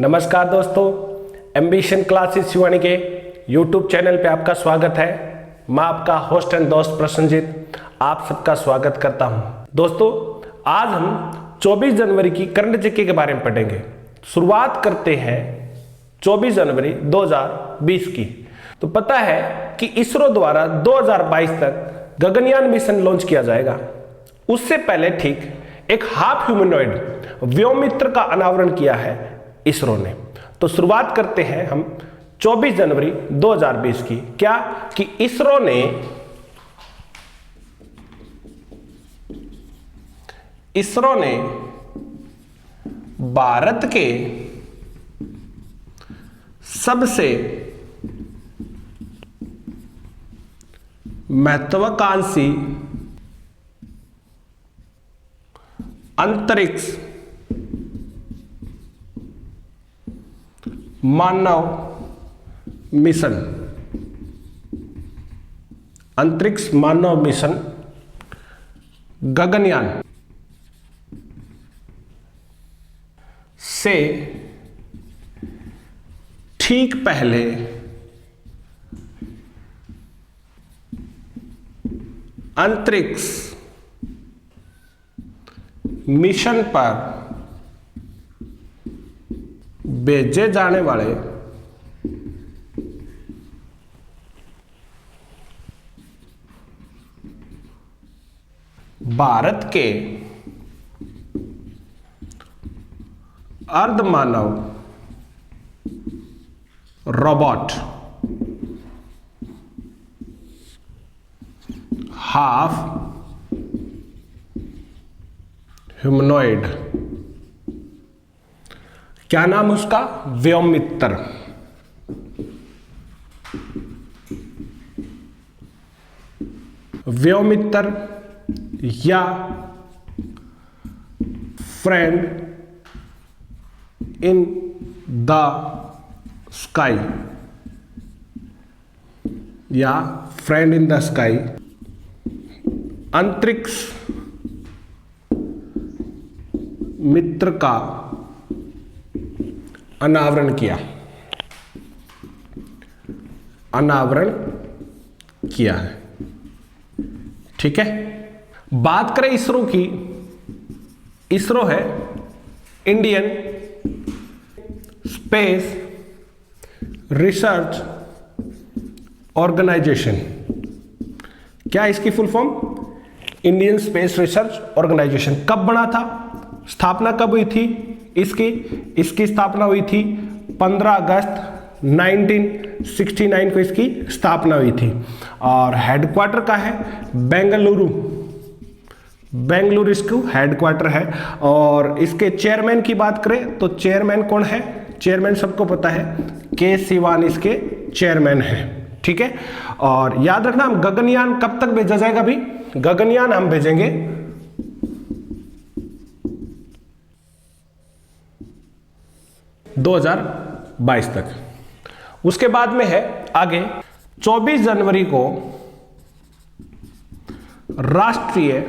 नमस्कार दोस्तों, ambition classes Shivani के यूट्यूब चैनल पे आपका स्वागत है। मैं आपका होस्ट एंड दोस्त प्रसन्नजीत आप सबका स्वागत करता हूं। दोस्तों, आज हम 24 जनवरी की करंट जीके के बारे में पढ़ेंगे। शुरुआत करते हैं 24 जनवरी 2020 की। तो पता है कि इसरो द्वारा 2022 तक गगनयान मिशन लॉन्च किया जाएगा। उससे पहले ठीक एक हाफ ह्यूमनॉइड व्योममित्र का अनावरण किया है इसरो ने। तो शुरुआत करते हैं हम 24 जनवरी 2020 की। क्या कि इसरो ने भारत के सबसे महत्वाकांक्षी अंतरिक्ष मानव मिशन गगनयान से ठीक पहले अंतरिक्ष मिशन पर भेजे जाने वाले भारत के अर्धमानव रोबोट हाफ ह्यूमनॉइड, क्या नाम उसका? व्योममित्र। व्योममित्र या फ्रेंड इन द स्काई या फ्रेंड इन द स्काई अंतरिक्ष मित्र का अनावरण किया है। ठीक है, बात करें इसरो की। इसरो है इंडियन स्पेस रिसर्च ऑर्गेनाइजेशन। क्या इसकी full form? Indian Space Research Organisation. कब बना था? स्थापना कब हुई थी इसकी स्थापना हुई थी 15 अगस्त 1969 को इसकी स्थापना हुई थी। और हेडक्वार्टर का है बेंगलुरु इसको हेडक्वार्टर है। और इसके चेयरमैन की बात करें तो चेयरमैन कौन है? चेयरमैन सबको पता है, के सिवान इसके चेयरमैन है। ठीक है, और याद रखना हम गगनयान कब तक भेजा जाएगा? अभी गगनयान हम भेजेंगे 2022 तक। उसके बाद में है आगे 24 जनवरी को राष्ट्रीय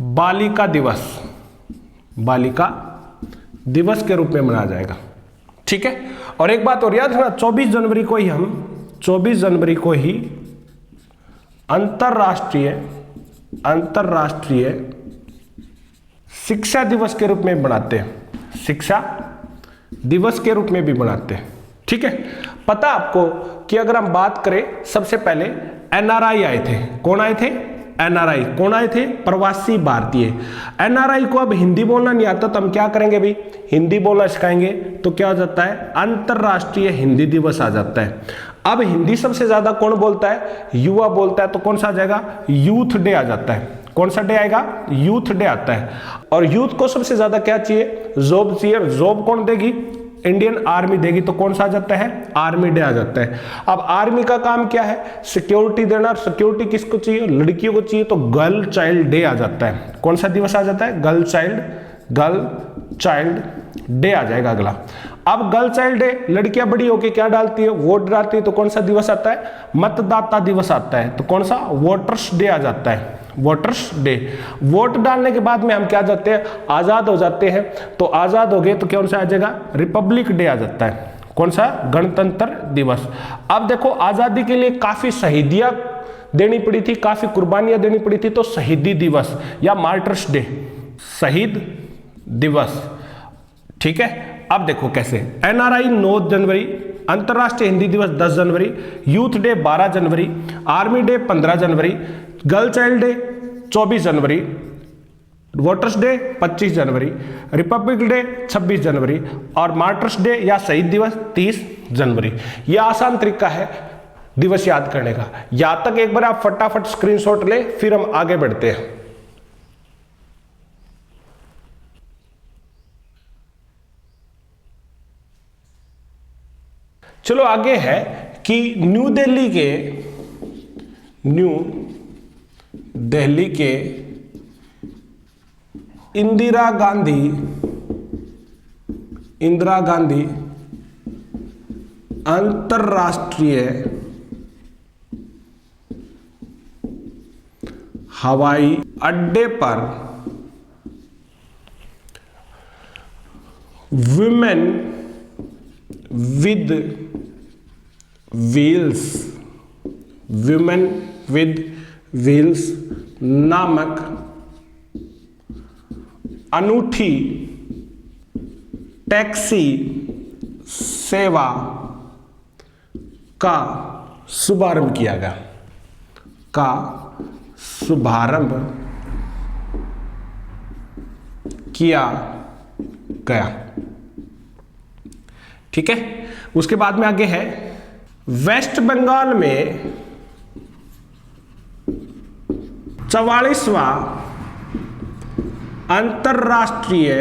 बालिका दिवस के रूप में मनाया जाएगा। ठीक है, और एक बात और याद रखना, 24 जनवरी को ही अंतरराष्ट्रीय शिक्षा दिवस के रूप में मनाते हैं। शिक्षा दिवस के रूप में भी मनाते हैं। ठीक है, पता आपको कि अगर हम बात करें, सबसे पहले एनआरआई आए थे। कौन आए थे? एनआरआई। कौन आए थे? प्रवासी भारतीय। एनआरआई को अब हिंदी बोलना नहीं आता तो हम क्या करेंगे भाई? हिंदी बोलना सिखाएंगे। तो क्या हो जाता है? अंतरराष्ट्रीय हिंदी दिवस आ जाता है। अब हिंदी सबसे ज्यादा कौन बोलता है? युवा बोलता है। तो कौन सा आ जाएगा? यूथ डे आ जाता है। कौन सा डे आएगा? यूथ डे आता है। और यूथ को सबसे ज्यादा क्या चाहिए? जॉब चाहिए। जॉब कौन देगी? इंडियन आर्मी देगी। तो कौन सा आ जाता है? आर्मी डे आ जाता है। अब आर्मी का काम क्या है? सिक्योरिटी देना। सिक्योरिटी किसको चाहिए? लड़कियों को चाहिए। तो गर्ल चाइल्ड डे आ जाता है। कौन सा दिवस आ जाता है? गर्ल चाइल्ड डे आ जाएगा अगला। अब गर्ल चाइल्ड डे, लड़कियां बड़ी होके क्या डालती है? वोट डालती है। तो कौन सा दिवस आता है? मतदाता दिवस आता है। तो कौन सा? वोटर्स डे आ जाता है। Voters day. वोट डालने के बाद में हम क्या जाते हैं, आजाद हो जाते हैं। तो आजाद हो गए तो कौन सा आ जाएगा, रिपब्लिक डे आ जाता है। कौन सा, गणतंत्र दिवस। अब देखो आजादी के लिए काफी शहीदियां देनी पड़ी थी, काफी कुर्बानियां देनी पड़ी थी, तो शहीदी दिवस या मार्टर्स डे, शहीद दिवस। ठीक है, अब देखो कैसे, एनआरआई 9 जनवरी, अंतरराष्ट्रीय हिंदी दिवस 10 जनवरी, यूथ डे 12 जनवरी, आर्मी डे 15 जनवरी, गर्ल चाइल्ड डे 24 जनवरी, वोटर्स डे 25 जनवरी, रिपब्लिक डे 26 जनवरी और मार्टर्स डे या शहीद दिवस 30 जनवरी। यह आसान तरीका है दिवस याद करने का। यहां तक एक बार आप फटाफट स्क्रीनशॉट ले, फिर हम आगे बढ़ते हैं। चलो आगे है कि न्यू दिल्ली के इंदिरा गांधी अंतरराष्ट्रीय हवाई अड्डे पर वुमेन विद व्हील्स नामक अनूठी टैक्सी सेवा का शुभारंभ किया गया। ठीक है, उसके बाद में आगे है, वेस्ट बंगाल में 44वां अंतरराष्ट्रीय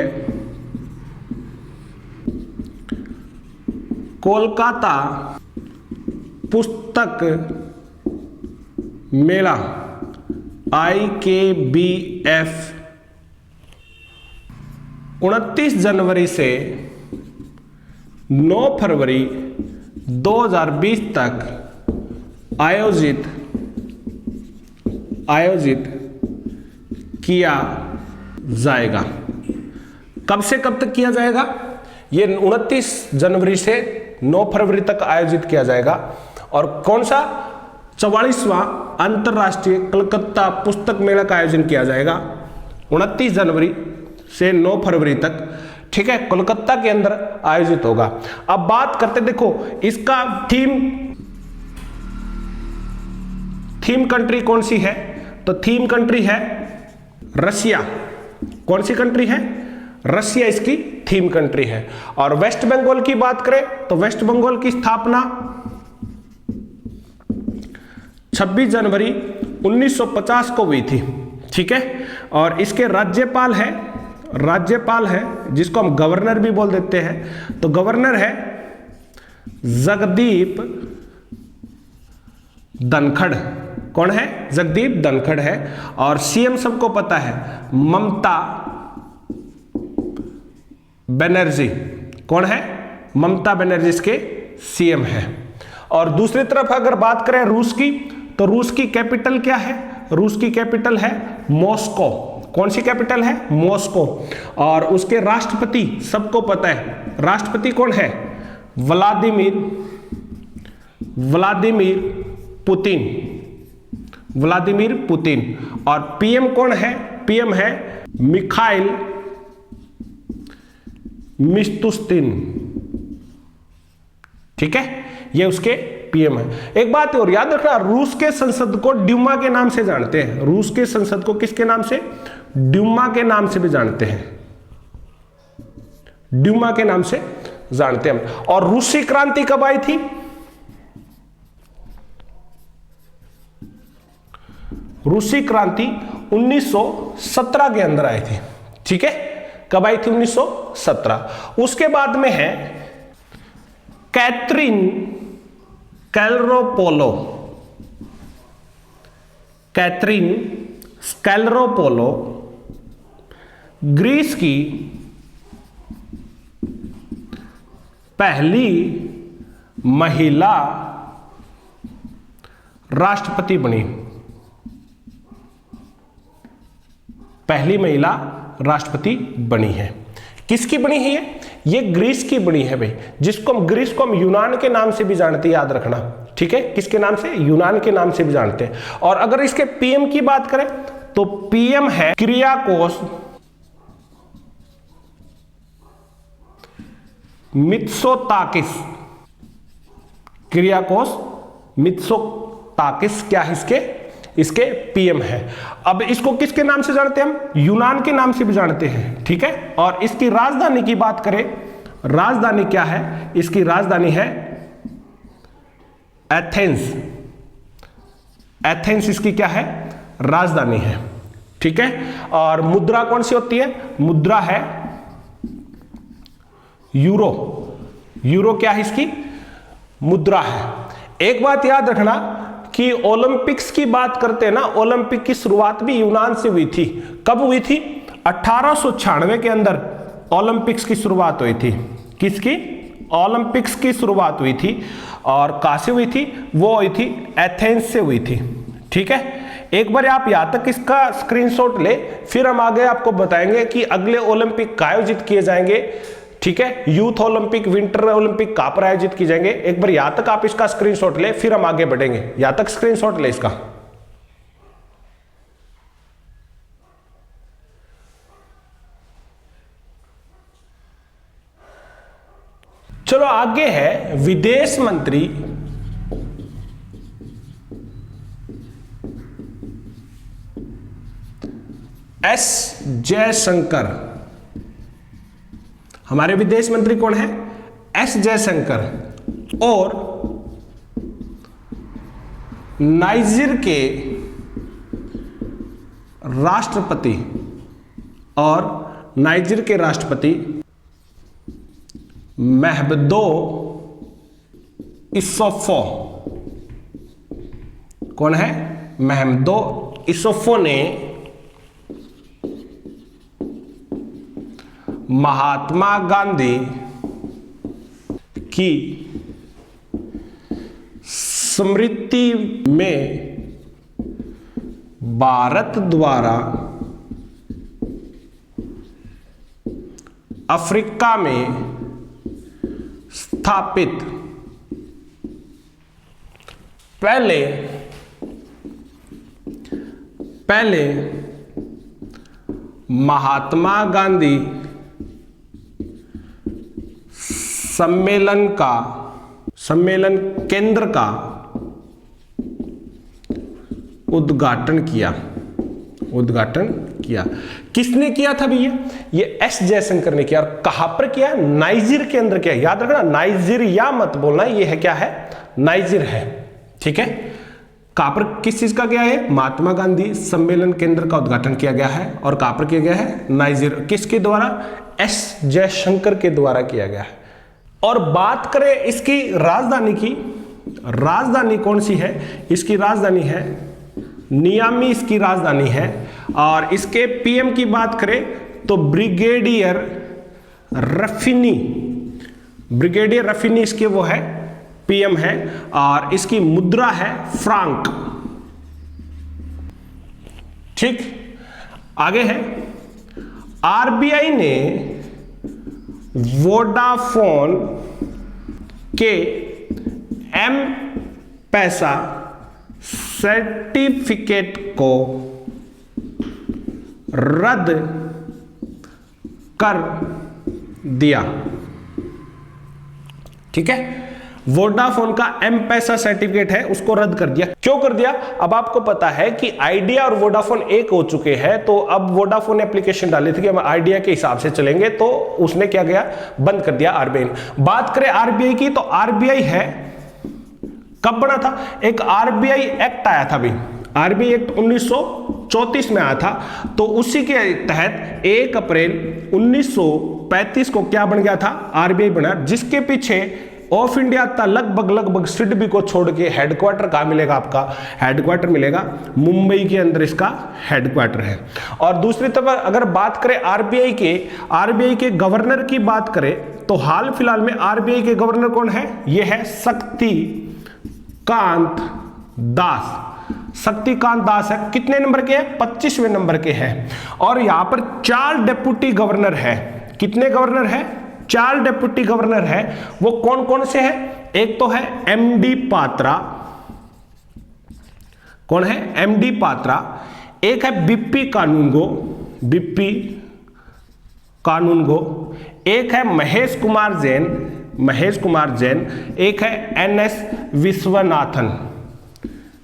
कोलकाता पुस्तक मेला IKBF 29 जनवरी से 9 फरवरी 2020 तक आयोजित किया जाएगा। कब से कब तक किया जाएगा? ये 29 जनवरी से 9 फरवरी तक आयोजित किया जाएगा। और कौन सा? 44वां अंतरराष्ट्रीय कलकत्ता पुस्तक मेला का आयोजन किया जाएगा 29 जनवरी से 9 फरवरी तक। ठीक है, कोलकाता के अंदर आयोजित होगा। अब बात करते, देखो इसका थीम कंट्री कौन सी है? तो थीम कंट्री है रशिया। कौन सी कंट्री है? रशिया इसकी थीम कंट्री है। और वेस्ट बंगाल की बात करें तो वेस्ट बंगाल की स्थापना 26 जनवरी 1950 को हुई थी। ठीक है, और इसके राज्यपाल है जिसको हम गवर्नर भी बोल देते हैं। तो गवर्नर है जगदीप धनखड़। कौन है? जगदीप धनखड़ है। और सीएम सबको पता है, ममता बनर्जी। कौन है? ममता बनर्जी इसके सीएम है। और दूसरी तरफ अगर बात करें रूस की, तो रूस की कैपिटल क्या है? रूस की कैपिटल है मॉस्को। कौन सी कैपिटल है? मॉस्को। और उसके राष्ट्रपति सबको पता है, राष्ट्रपति कौन है? Vladimir Putin. और पीएम कौन है? पीएम है मिखाइल मिशुस्तिन। ठीक है, ये उसके पीएम है। एक बात और याद रखना, रूस के संसद को ड्यूमा के नाम से जानते हैं। रूस के संसद को किसके नाम से? ड्यूमा के नाम से भी जानते हैं। ड्यूमा के नाम से जानते हैं। और रूसी क्रांति कब आई थी? रूसी क्रांति 1917 के अंदर आई थी। ठीक है, कब आई थी? 1917। उसके बाद में है कैथरीन स्कैलरोपोलो, ग्रीस की पहली महिला राष्ट्रपति बनी। पहली महिला राष्ट्रपति बनी है। किसकी बनी है ये ग्रीस की बनी है भाई, जिसको हम ग्रीस को हम यूनान के नाम से भी जानते हैं, याद रखना, ठीक है। किसके नाम से? यूनान के नाम से भी जानते हैं। और अगर इसके पीएम की बात करें तो पीएम है किरियाकोस मित्सोताकिस। किरियाकोस मित्सोताकिस क्या है इसके पीएम है। अब इसको किसके नाम से जानते हैं हम? यूनान के नाम से भी जानते हैं, ठीक है। और इसकी राजधानी की बात करें, राजधानी क्या है? इसकी राजधानी है एथेंस। एथेंस इसकी क्या है? राजधानी है, ठीक है। और मुद्रा कौन सी होती है? मुद्रा है यूरो। यूरो क्या है इसकी? मुद्रा है। एक बात याद रखना कि ओलंपिक्स की बात करते हैं ना, ओलंपिक की शुरुआत भी यूनान से हुई थी। कब हुई थी? 1896 के अंदर ओलंपिक्स की शुरुआत हुई थी। किसकी? ओलंपिक्स की शुरुआत हुई थी। और कहां से हुई थी? वो हुई थी एथेंस से हुई थी, ठीक है। एक बार आप यहां तक इसका स्क्रीनशॉट ले, फिर हम आगे आपको बताएंगे कि अगले ओलंपिक कहाँ आयोजित किए जाएंगे, ठीक है। यूथ ओलंपिक, विंटर ओलंपिक कहां पर आयोजित की जाएंगे। एक बार यहां तक आप इसका स्क्रीनशॉट ले, फिर हम आगे बढ़ेंगे। यहां तक स्क्रीनशॉट ले इसका। चलो आगे है विदेश मंत्री एस जयशंकर। हमारे विदेश मंत्री कौन है? एस जयशंकर। और नाइजीर के राष्ट्रपति महमदो इसोफो। कौन है? महमदो इसोफो ने महात्मा गांधी की स्मृति में भारत द्वारा अफ्रीका में स्थापित पहले महात्मा गांधी सम्मेलन केंद्र का उद्घाटन किया। किसने किया था भैया? ये एस जयशंकर ने किया। और कहां पर किया? नाइजीर के अंदर किया। याद रखना, नाइजीरिया मत बोलना, ये है क्या है? नाइजीर है, ठीक है। कहां पर, किस चीज का किया है? महात्मा गांधी सम्मेलन केंद्र का उद्घाटन किया गया है। और कहां पर किया गया है? नाइजीर। किसके द्वारा? एस जयशंकर के द्वारा किया गया है। और बात करें इसकी राजधानी की, राजधानी कौन सी है? इसकी राजधानी है नियामी, इसकी राजधानी है। और इसके पीएम की बात करें तो ब्रिगेडियर रफीनी इसके वो है पीएम है। और इसकी मुद्रा है फ्रांक, ठीक। आगे है आरबीआई ने वोडाफोन के M-पैसा सर्टिफिकेट को रद्द कर दिया, ठीक है। वोडाफोन का M-पैसा सर्टिफिकेट है, उसको रद्द कर दिया। क्यों कर दिया? अब आपको पता है कि आइडिया और वोडाफोन एक हो चुके हैं, तो अब वोडाफोन ने एप्लीकेशन डाली थी कि हम आइडिया के हिसाब से चलेंगे, तो उसने क्या किया? बंद कर दिया आरबीआई ने। बात करें आरबीआई की, तो आरबीआई है, कब बना था? एक आरबीआई एक्ट आया था भाई, आरबीआई एक्ट 1934 में आया था। तो उसी के तहत 1 अप्रैल 1935 को क्या बन गया था? आरबीआई बना, जिसके पीछे ऑफ इंडिया था लगभग सिडबी को छोड़ के हेडक्वार्टर कहाँ मिलेगा? आपका हेडक्वार्टर मिलेगा मुंबई के अंदर, इसका हेडक्वार्टर है। और दूसरी तरफ अगर बात करें आरबीआई के गवर्नर की बात करें, तो हाल फिलहाल में आरबीआई के गवर्नर कौन है? ये है शक्तिकांत दास। शक्तिकांत दास है, कितने नंबर के हैं? 25वें नंबर के हैं। और यहां पर 4 डेप्यूटी गवर्नर है। कितने गवर्नर है? 4 डेप्यूटी गवर्नर है। वो कौन कौन से हैं? एक तो है एमडी पात्रा, कौन है? एमडी पात्रा। एक है बीपी कानूनगो, बीपी कानूनगो। एक है महेश कुमार जैन, महेश कुमार जैन। एक है एनएस विश्वनाथन,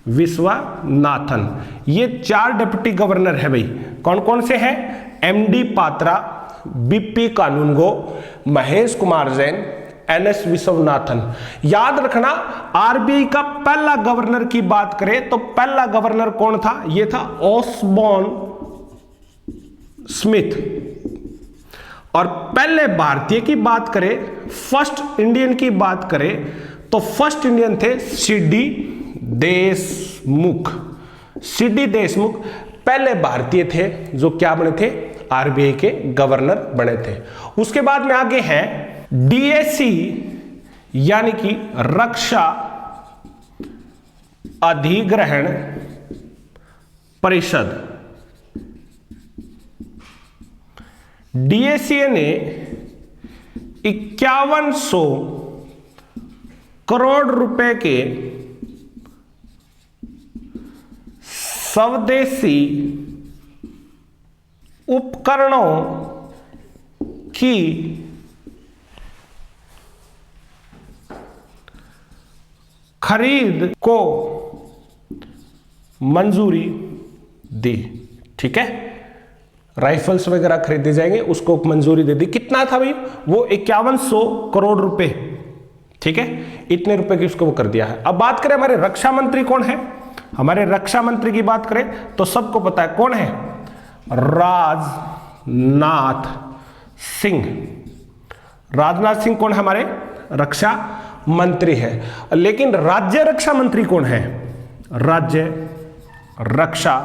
विश्वनाथन। ये 4 डिप्टी गवर्नर है भाई। कौन कौन से हैं? एमडी पात्रा, बीपी कानूनगो, महेश कुमार जैन, एनएस विश्वनाथन। याद रखना, आरबीआई का पहला गवर्नर की बात करें तो पहला गवर्नर कौन था? ये था ऑसबॉर्न स्मिथ। और पहले भारतीय की बात करें, फर्स्ट इंडियन की बात करें तो फर्स्ट इंडियन थे सीडी देशमुख। सीडी देशमुख पहले भारतीय थे जो क्या बने थे? आरबीआई के गवर्नर बने थे। उसके बाद में आगे हैं डीएसी यानी कि रक्षा अधिग्रहण परिषद। डीएसीए ने 5100 करोड़ रुपए के स्वदेशी उपकरणों की खरीद को मंजूरी दी। ठीक है, राइफल्स वगैरह खरीदे जाएंगे, उसको मंजूरी दे दी। कितना था भाई? वो 5100 करोड़ रुपए। ठीक है, इतने रुपए की उसको वो कर दिया है। अब बात करें हमारे रक्षा मंत्री कौन है? हमारे रक्षा मंत्री की बात करें तो सबको पता है कौन है? राजनाथ सिंह। राजनाथ सिंह कौन है? हमारे रक्षा मंत्री है। लेकिन राज्य रक्षा मंत्री कौन है? राज्य रक्षा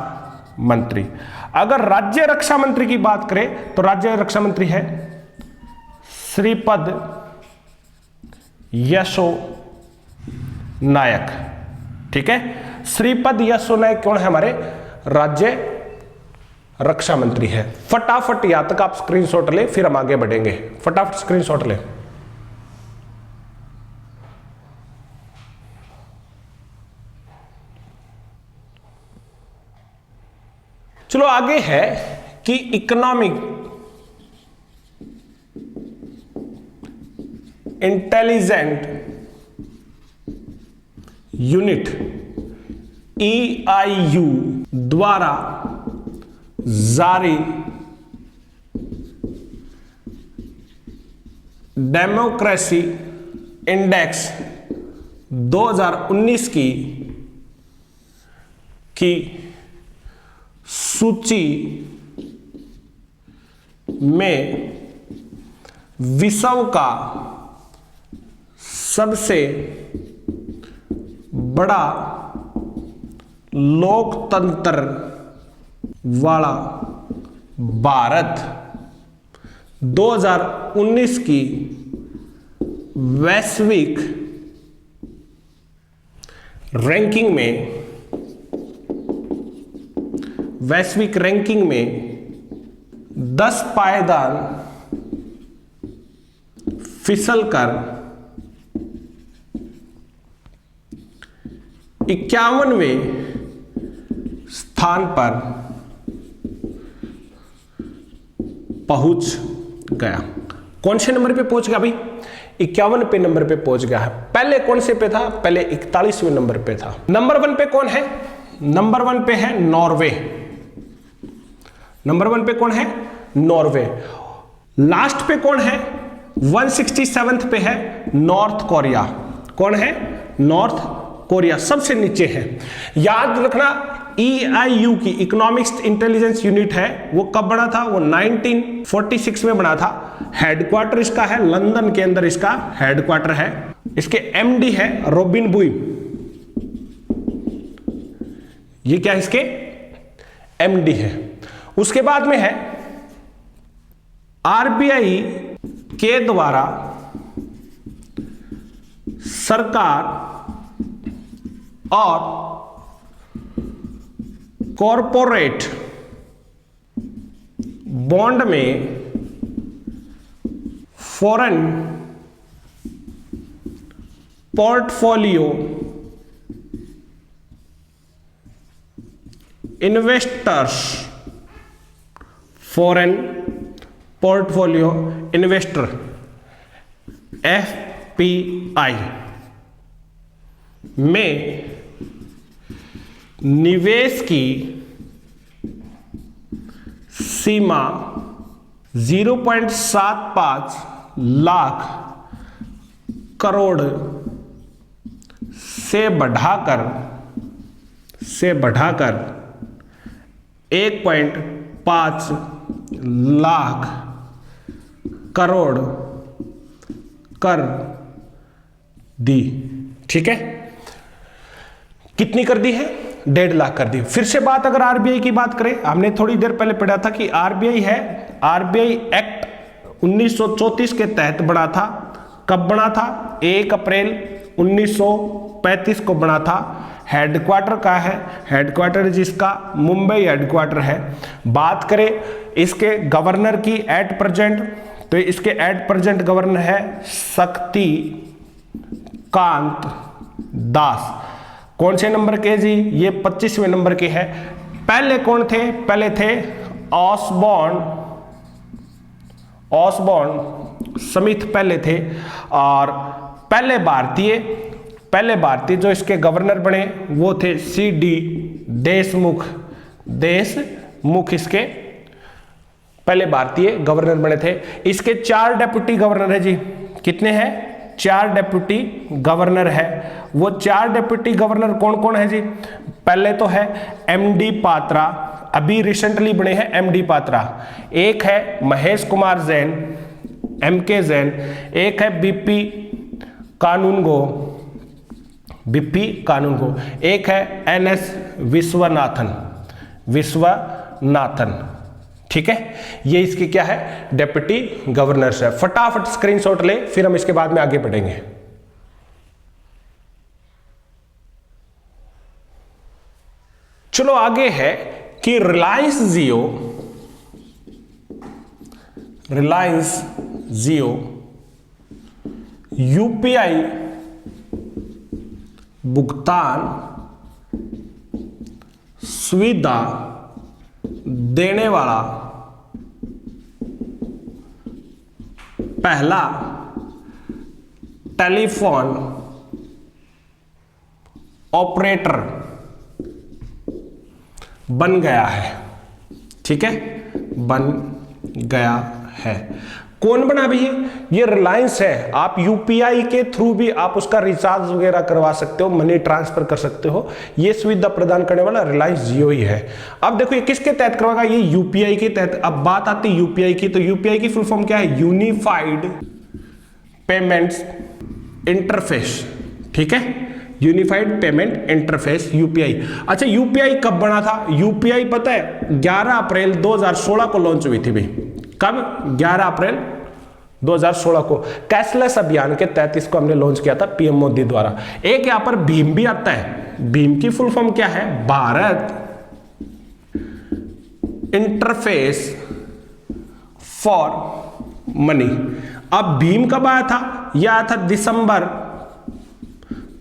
मंत्री। अगर राज्य रक्षा मंत्री की बात करें तो राज्य रक्षा मंत्री है श्रीपद यशो नायक। ठीक है, श्रीपद यशो नायक कौन है? हमारे राज्य रक्षा मंत्री है। फटाफट यहां तक आप स्क्रीनशॉट ले, फिर हम आगे बढ़ेंगे। फटाफट स्क्रीनशॉट ले। चलो आगे है कि इकोनॉमिक इंटेलिजेंट यूनिट EIU द्वारा जारी डेमोक्रेसी इंडेक्स 2019 की सूची में विश्व का सबसे बड़ा लोकतंत्र वाला भारत 2019 की वैश्विक रैंकिंग में 10 पायदान फिसलकर 51वें स्थान पर पहुंच गया। कौन से नंबर पे पहुंच गया भाई? 51 पे नंबर पे पहुंच गया है। पहले कौन से पे था? पहले 41वें नंबर पे था। नंबर 1 पे कौन है? नंबर 1 पे है नॉर्वे। नंबर 1 पे कौन है? नॉर्वे। लास्ट पे कौन है? 167 पे है नॉर्थ कोरिया। कौन है? नॉर्थ कोरिया सबसे नीचे है। याद रखना, EIU की इकोनॉमिक्स इंटेलिजेंस यूनिट है, वो कब बना था? वो 1946 में बना था। हेडक्वार्टर इसका है लंदन के अंदर, इसका हेडक्वार्टर है। इसके MD है रॉबिन बुई। ये क्या इसके MD है। उसके बाद में है RBI के द्वारा सरकार और कॉरपोरेट बॉन्ड में foreign portfolio investors, foreign portfolio investor FPI में निवेश की सीमा 0.75 लाख करोड़ से बढ़ाकर 1.5 लाख करोड़ कर दी। ठीक है, कितनी कर दी है? 1.5 लाख कर दी। फिर से बात अगर आरबीआई की बात करें, हमने थोड़ी देर पहले पढ़ा था कि आरबीआई है, आरबीआई एक्ट 1934 के तहत बना था। कब बना था? 1 अप्रैल 1935 को बना था। हेडक्वार्टर का है, हेडक्वार्टर जिसका मुंबई हेडक्वार्टर है। बात करें इसके गवर्नर की एट प्रेजेंट, तो इसके एट प्रेजेंट गवर्नर है शक्ति कांत दास। कौन से नंबर के जी? ये 25वें नंबर के है। पहले कौन थे? पहले थे ऑसबॉर्न स्मिथ पहले थे। और पहले भारतीय जो इसके गवर्नर बने वो थे CD देशमुख इसके पहले भारतीय गवर्नर बने थे। इसके 4 डेप्यूटी गवर्नर है जी। कितने हैं? 4 डेप्यूटी गवर्नर है। वो 4 डेप्यूटी गवर्नर कौन कौन है जी? पहले तो है MD पात्रा, अभी रिसेंटली बने हैं MD पात्रा। एक है महेश कुमार जैन, MK जैन। एक है BP कानूनगो। एक है NS विश्वनाथन। ठीक है, ये इसके क्या है? डेप्यूटी गवर्नर्स है। फटाफट स्क्रीनशॉट ले, फिर हम इसके बाद में आगे बढ़ेंगे। चलो आगे है कि रिलायंस जियो UPI भुगतान सुविधा देने वाला पहला टेलीफोन ऑपरेटर बन गया है। ठीक है, बन गया है। कौन बना भैया? ये रिलायंस है। आप यूपीआई के थ्रू भी आप उसका रिचार्ज वगैरह करवा सकते हो, मनी ट्रांसफर कर सकते हो। ये सुविधा प्रदान करने वाला रिलायंस जियो ही है। अब देखो ये किसके तहत करवाएगा? ये यूपीआई के तहत। अब बात आती है यूपीआई की, तो यूपीआई की फुल फॉर्म क्या है? Unified payments interface. ठीक है, यूनिफाइड पेमेंट इंटरफेस यूपीआई। अच्छा, यूपीआई कब बना था? यूपीआई पता है 11 अप्रैल 2016 को लॉन्च हुई थी भाई। कब? 11 अप्रैल 2016 को कैशलेस अभियान के तहत इसको हमने लॉन्च किया था पीएम मोदी द्वारा। एक यहां पर भीम भी आता है। भीम की फुल फॉर्म क्या है? Bharat interface for money. अब भीम कब आया था? यह आया था दिसंबर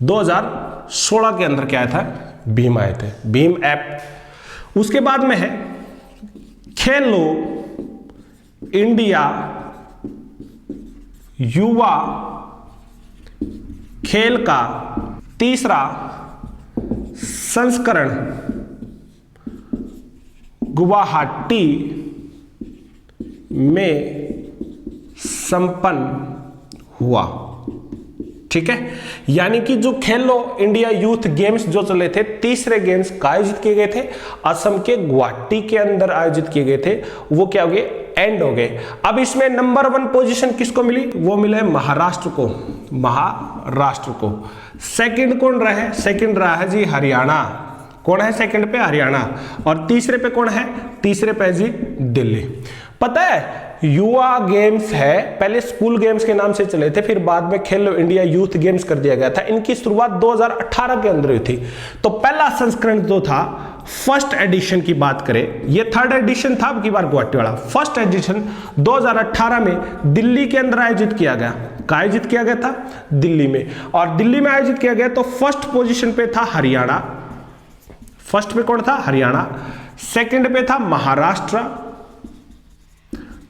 2016 के अंदर। क्या आया था? भीम आए थे, भीम ऐप। उसके बाद में है खेलो इंडिया युवा खेल का तीसरा संस्करण गुवाहाटी में संपन्न हुआ। ठीक है, यानी कि जो खेलो इंडिया यूथ गेम्स जो चले थे, तीसरे गेम्स का आयोजित किए गए थे असम के गुवाहाटी के अंदर आयोजित किए गए थे। वो क्या हो गए? एंड हो गए। अब इसमें नंबर 1 पोजीशन किसको मिली? वो मिले महाराष्ट्र को। सेकंड कौन रहे? सेकंड रहा है जी हरियाणा। कौन है सेकंड पे? हरियाणा। और तीसरे पे कौन है? तीसरे पे जी दिल्ली। पता है युवा गेम्स है, पहले स्कूल गेम्स के नाम से चले थे, फिर बाद में खेलो इंडिया यूथ गेम्स कर दिया गया था। इनकी शुरुआत 2018 के अंदर हुई थी। तो पहला संस्करण जो था फर्स्ट एडिशन की बात करें, ये थर्ड एडिशन था अब की बार गुवाहाटी वाला। फर्स्ट एडिशन 2018 में दिल्ली के अंदर आयोजित किया गया। कहाँ आयोजित किया गया था? दिल्ली में। और दिल्ली में आयोजित किया गया तो फर्स्ट पोजीशन पे था हरियाणा। फर्स्ट पे कौन था? हरियाणा। सेकंड पे था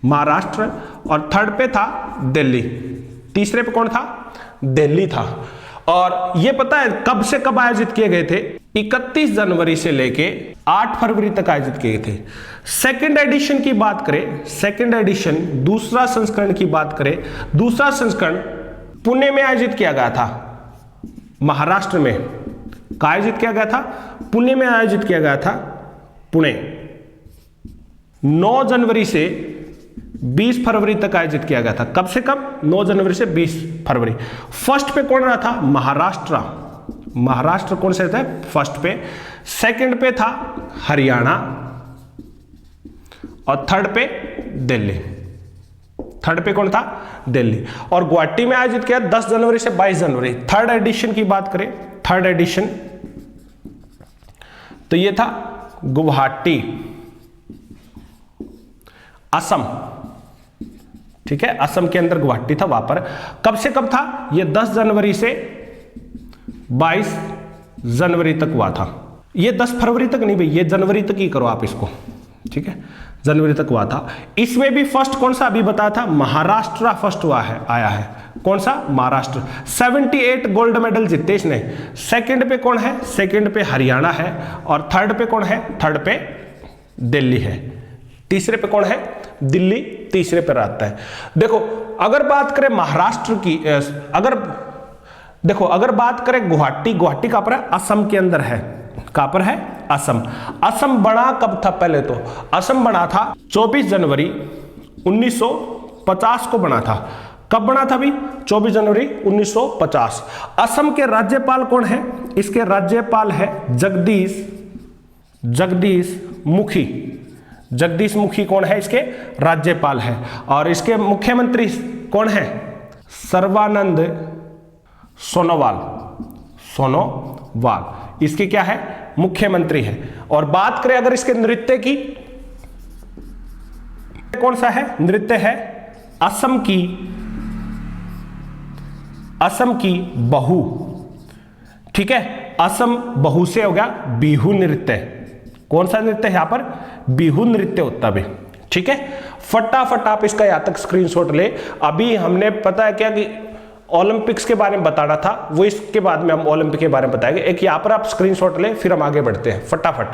महाराष्ट्र, और थर्ड पे था दिल्ली। तीसरे पे कौन था? दिल्ली था। और ये पता है कब से कब आयोजित किए गए थे? 31 जनवरी से लेके 8 फरवरी तक आयोजित किए थे। सेकंड एडिशन की बात करें, सेकंड एडिशन दूसरा संस्करण की बात करें, दूसरा संस्करण पुणे में आयोजित किया गया था, महाराष्ट्र में। कहाँ आयोजित किया गया था? पुणे में आयोजित किया गया था, पुणे। 9 जनवरी से 20 फरवरी तक आयोजित किया गया था। कब से कब? 9 जनवरी से 20 फरवरी। फर्स्ट पे कौन रहा था? महाराष्ट्र। महाराष्ट्र कौन से थे? फर्स्ट पे। सेकंड पे था हरियाणा और थर्ड पे दिल्ली। थर्ड पे कौन था? दिल्ली। और गुवाहाटी में आयोजित किया 10 जनवरी से 22 जनवरी। थर्ड एडिशन की बात करें, थर्ड एडिशन तो ये था गुवाहाटी, असम। ठीक है, असम के अंदर गुवाहाटी था। वहां पर कब से कब था? ये 10 जनवरी से 22 जनवरी तक हुआ था। ये 10 फरवरी तक नहीं भाई, ये जनवरी तक ही करो आप इसको। ठीक है, जनवरी तक हुआ था। इसमें भी फर्स्ट कौन सा अभी बताया था? महाराष्ट्र फर्स्ट हुआ है, आया है। कौन सा? महाराष्ट्र। 78 गोल्ड मेडल जीते इसने। सेकंड पे कौन है? सेकंड पे हरियाणा है। और थर्ड पे कौन है? थर्ड पे दिल्ली है। तीसरे पे कौन है? दिल्ली तीसरे पे रहता है। देखो अगर बात करें महाराष्ट्र की, अगर बात करें गुवाहाटी, गुवाहाटी कहां पर है? असम के अंदर है। कहां पर है? असम। असम बना कब था? पहले तो असम बना था 24 जनवरी 1950 को बना था। कब बना था भी? 24 जनवरी 1950। असम के राज्यपाल कौन है? इसके राज्यपाल है जगदीश मुखी। जगदीश मुखी कौन है? इसके राज्यपाल है। और इसके मुख्यमंत्री कौन है? सर्बानंद सोनोवाल इसके क्या है? मुख्यमंत्री है। और बात करें अगर इसके नृत्य की, कौन सा है? नृत्य है असम की बहू। ठीक है, असम बहू से हो गया बिहू नृत्य। कौन सा नृत्य है यहां पर? बिहू नृत्य होता भी। ठीक है, फटाफट आप इसका यहां तक स्क्रीनशॉट ले। अभी हमने पता है क्या कि ओलंपिक्स के बारे में बताना था, वो इसके बाद में हम ओलंपिक के बारे में बताएंगे। एक यहां पर आप स्क्रीनशॉट ले, फिर हम आगे बढ़ते हैं फटाफट।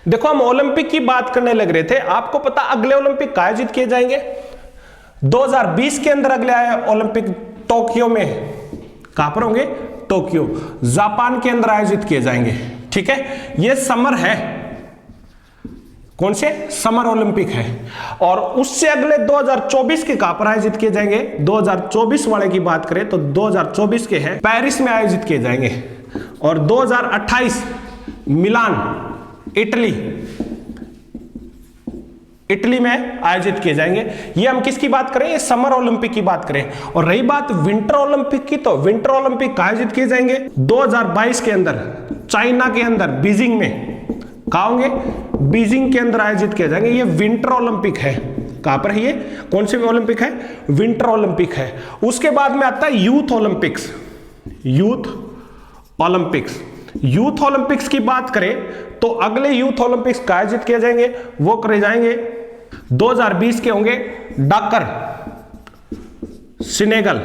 देखो हम ओलंपिक की बात करने लग रहे थे। आपको पता अगले ओलंपिक आयोजित किए जाएंगे 2020 के अंदर। अगले आए ओलंपिक टोक्यो में। कहां पर होंगे? टोक्यो, जापान के अंदर आयोजित किए जाएंगे। ठीक है, ये समर है। कौन से? समर ओलंपिक है। और उससे अगले 2024 के कहां पर आयोजित किए जाएंगे? 2024 वाले की बात करें तो 2024 के हैं पेरिस में आयोजित किए जाएंगे। और 2028 मिलान इटली में आयोजित किए जाएंगे। ये हम किसकी बात करें? ये समर ओलंपिक की बात करें। और रही बात विंटर ओलंपिक की, तो विंटर ओलंपिक आयोजित किए जाएंगे 2022 के अंदर चाइना के अंदर बीजिंग में। कहां होंगे? बीजिंग के अंदर आयोजित किए जाएंगे। ये विंटर ओलंपिक है। कहां पर है ये? कौन से ओलंपिक है? विंटर ओलंपिक है। उसके बाद में आता है यूथ ओलंपिक्स। यूथ ओलंपिक्स की बात करें तो अगले यूथ ओलंपिक्स का आयोजित किए जाएंगे, वो करे जाएंगे 2020 के होंगे डाकर, सेनेगल।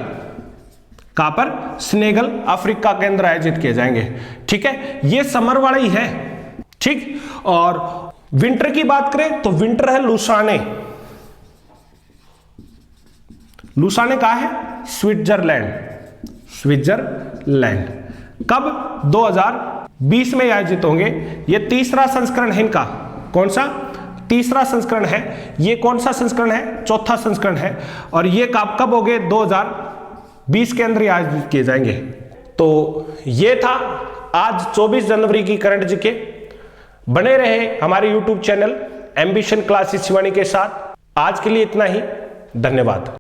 कहां पर? सेनेगल, अफ्रीका के अंदर आयोजित किए जाएंगे। ठीक है, ये समर वाला ही है। ठीक, और विंटर की बात करें तो विंटर है लुसाने। लुसाने कहां है? स्विट्जरलैंड। कब? 2020 में आयोजित होंगे। ये तीसरा संस्करण है इनका। कौन सा? तीसरा संस्करण है। ये कौन सा संस्करण है? चौथा संस्करण है। और ये कब हो गए? 2020 के अंदर आयोजित किए जाएंगे। तो ये था आज 24 जनवरी की करंट जीके। बने रहे हमारे YouTube channel ambition classes Shivani के साथ। आज के लिए इतना ही। धन्यवाद।